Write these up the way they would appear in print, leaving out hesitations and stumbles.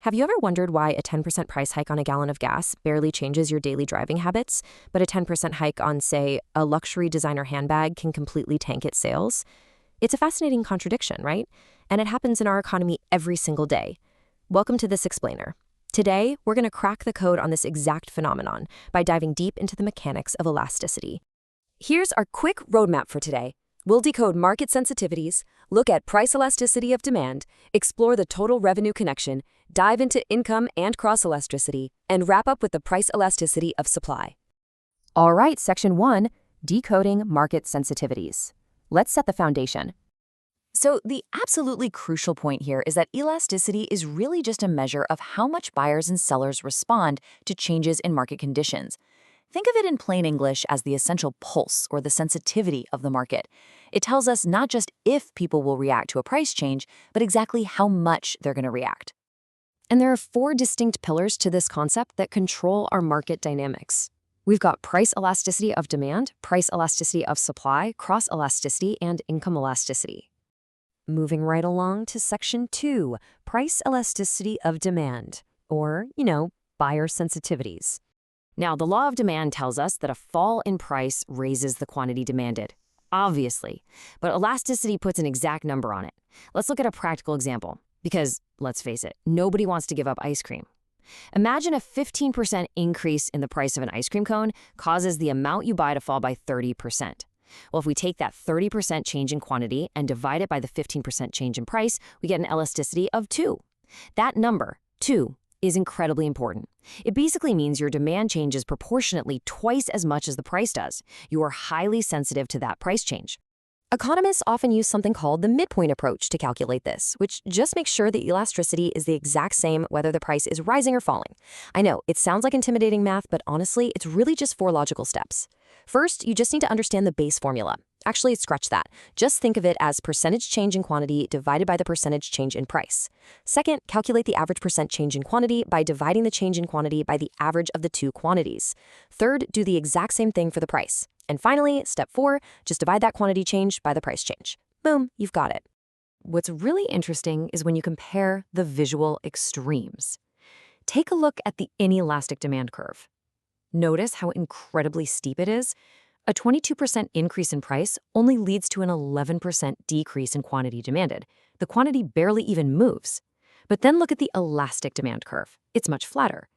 Have you ever wondered why a 10% price hike on a gallon of gas barely changes your daily driving habits, but a 10% hike on, say, a luxury designer handbag can completely tank its sales? It's a fascinating contradiction, right? And it happens in our economy every single day. Welcome to This Explainer. Today, we're going to crack the code on this exact phenomenon by diving deep into the mechanics of elasticity. Here's our quick roadmap for today. We'll decode market sensitivities, look at price elasticity of demand, explore the total revenue connection, dive into income and cross-elasticity, and wrap up with the price elasticity of supply. All right, Section 1, Decoding Market Sensitivities. Let's set the foundation. So the absolutely crucial point here is that elasticity is really just a measure of how much buyers and sellers respond to changes in market conditions. Think of it in plain English as the essential pulse or the sensitivity of the market. It tells us not just if people will react to a price change, but exactly how much they're going to react. And there are 4 distinct pillars to this concept that control our market dynamics. We've got price elasticity of demand, price elasticity of supply, cross-elasticity, and income elasticity. Moving right along to Section 2, price elasticity of demand, or, buyer sensitivities. Now, the law of demand tells us that a fall in price raises the quantity demanded, obviously, but elasticity puts an exact number on it. Let's look at a practical example, because, let's face it, nobody wants to give up ice cream. Imagine a 15% increase in the price of an ice cream cone causes the amount you buy to fall by 30%. Well, if we take that 30% change in quantity and divide it by the 15% change in price, we get an elasticity of 2. That number, 2, is incredibly important. It basically means your demand changes proportionately twice as much as the price does. You are highly sensitive to that price change. Economists often use something called the midpoint approach to calculate this, which just makes sure the elasticity is the exact same whether the price is rising or falling. I know, it sounds like intimidating math, but honestly, it's really just 4 logical steps. First, you just need to understand the base formula. Actually, scratch that. Just think of it as percentage change in quantity divided by the percentage change in price. Second, calculate the average percent change in quantity by dividing the change in quantity by the average of the 2 quantities. Third, do the exact same thing for the price. And finally, step 4, just divide that quantity change by the price change. Boom, you've got it. What's really interesting is when you compare the visual extremes. Take a look at the inelastic demand curve. Notice how incredibly steep it is. A 22% increase in price only leads to an 11% decrease in quantity demanded. The quantity barely even moves. But then look at the elastic demand curve. It's much flatter.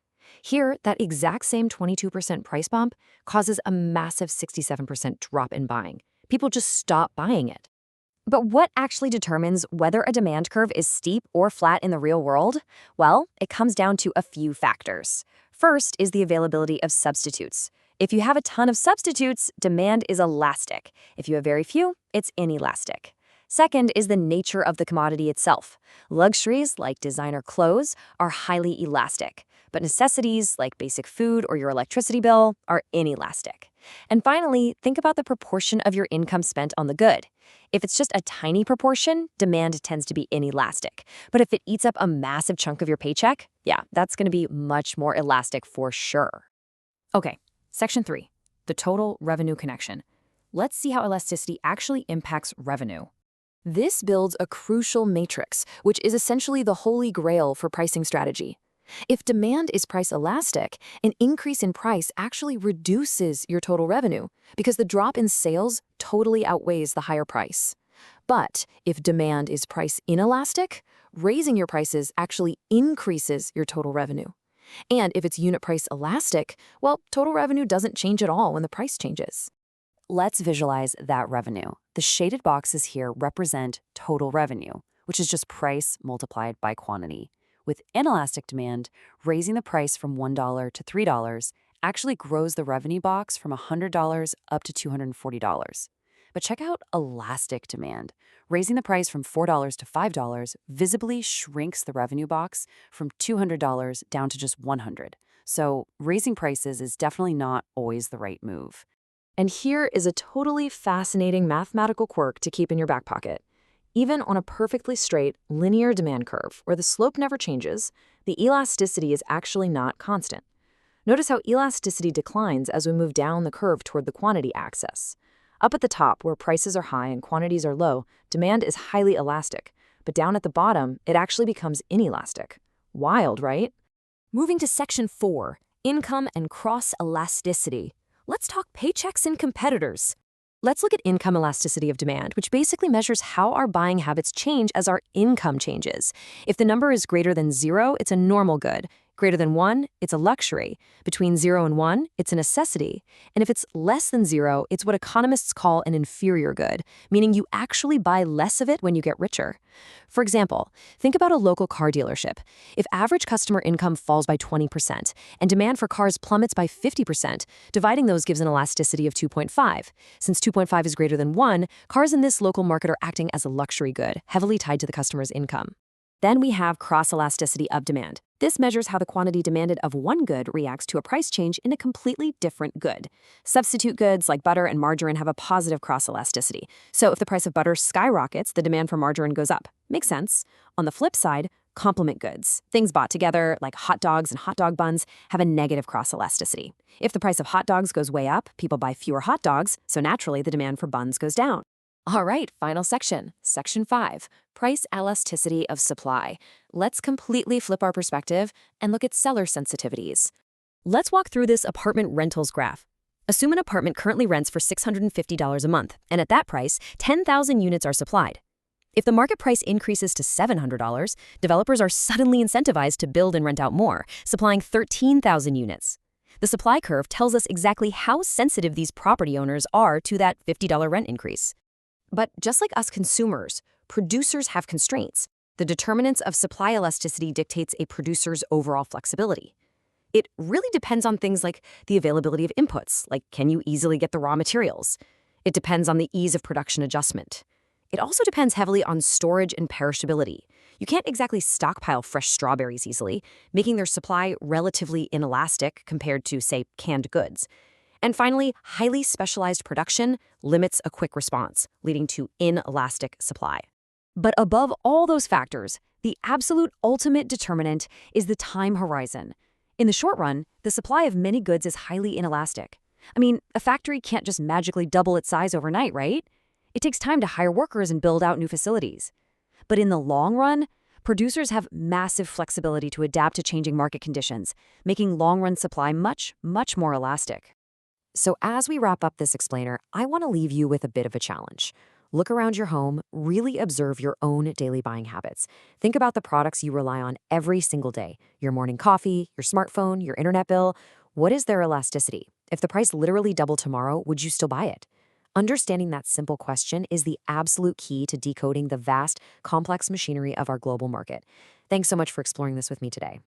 Here, that exact same 22% price bump causes a massive 67% drop in buying. People just stop buying it. But what actually determines whether a demand curve is steep or flat in the real world? Well, it comes down to a few factors. First is the availability of substitutes. If you have a ton of substitutes, demand is elastic. If you have very few, it's inelastic. Second is the nature of the commodity itself. Luxuries, like designer clothes, are highly elastic, but necessities, like basic food or your electricity bill, are inelastic. And finally, think about the proportion of your income spent on the good. If it's just a tiny proportion, demand tends to be inelastic. But if it eats up a massive chunk of your paycheck, yeah, that's going to be much more elastic for sure. Okay, Section 3, the total revenue connection. Let's see how elasticity actually impacts revenue. This builds a crucial matrix, which is essentially the holy grail for pricing strategy. If demand is price elastic, an increase in price actually reduces your total revenue because the drop in sales totally outweighs the higher price. But if demand is price inelastic, raising your prices actually increases your total revenue. And if it's unit price elastic, well, total revenue doesn't change at all when the price changes. Let's visualize that revenue. The shaded boxes here represent total revenue, which is just price multiplied by quantity. With inelastic demand, raising the price from $1 to $3 actually grows the revenue box from $100 up to $240. But check out elastic demand. Raising the price from $4 to $5 visibly shrinks the revenue box from $200 down to just $100. So raising prices is definitely not always the right move. And here is a totally fascinating mathematical quirk to keep in your back pocket. Even on a perfectly straight, linear demand curve, where the slope never changes, the elasticity is actually not constant. Notice how elasticity declines as we move down the curve toward the quantity axis. Up at the top, where prices are high and quantities are low, demand is highly elastic. But down at the bottom, it actually becomes inelastic. Wild, right? Moving to Section 4, Income and Cross-Elasticity. Let's talk paychecks and competitors. Let's look at income elasticity of demand, which basically measures how our buying habits change as our income changes. If the number is greater than 0, it's a normal good. Greater than 1, it's a luxury. Between 0 and 1, it's a necessity. And if it's less than 0, it's what economists call an inferior good, meaning you actually buy less of it when you get richer. For example, think about a local car dealership. If average customer income falls by 20% and demand for cars plummets by 50%, dividing those gives an elasticity of 2.5. Since 2.5 is greater than 1, cars in this local market are acting as a luxury good, heavily tied to the customer's income. Then we have cross-elasticity of demand. This measures how the quantity demanded of one good reacts to a price change in a completely different good. Substitute goods like butter and margarine have a positive cross-elasticity. So if the price of butter skyrockets, the demand for margarine goes up. Makes sense. On the flip side, complement goods, things bought together like hot dogs and hot dog buns, have a negative cross-elasticity. If the price of hot dogs goes way up, people buy fewer hot dogs, so naturally the demand for buns goes down. All right, final section, Section 5, Price Elasticity of Supply. Let's completely flip our perspective and look at seller sensitivities. Let's walk through this apartment rentals graph. Assume an apartment currently rents for $650 a month, and at that price, 10,000 units are supplied. If the market price increases to $700, developers are suddenly incentivized to build and rent out more, supplying 13,000 units. The supply curve tells us exactly how sensitive these property owners are to that $50 rent increase. But just like us consumers, producers have constraints. The determinants of supply elasticity dictates a producer's overall flexibility. It really depends on things like the availability of inputs, like can you easily get the raw materials? It depends on the ease of production adjustment. It also depends heavily on storage and perishability. You can't exactly stockpile fresh strawberries easily, making their supply relatively inelastic compared to, say, canned goods. And finally, highly specialized production limits a quick response, leading to inelastic supply. But above all those factors, the absolute ultimate determinant is the time horizon. In the short run, the supply of many goods is highly inelastic. I mean, a factory can't just magically double its size overnight, right? It takes time to hire workers and build out new facilities. But in the long run, producers have massive flexibility to adapt to changing market conditions, making long-run supply much, much more elastic. So as we wrap up this explainer, I want to leave you with a bit of a challenge. Look around your home, really observe your own daily buying habits. Think about the products you rely on every single day. Your morning coffee, your smartphone, your internet bill. What is their elasticity? If the price literally doubled tomorrow, would you still buy it? Understanding that simple question is the absolute key to decoding the vast, complex machinery of our global market. Thanks so much for exploring this with me today.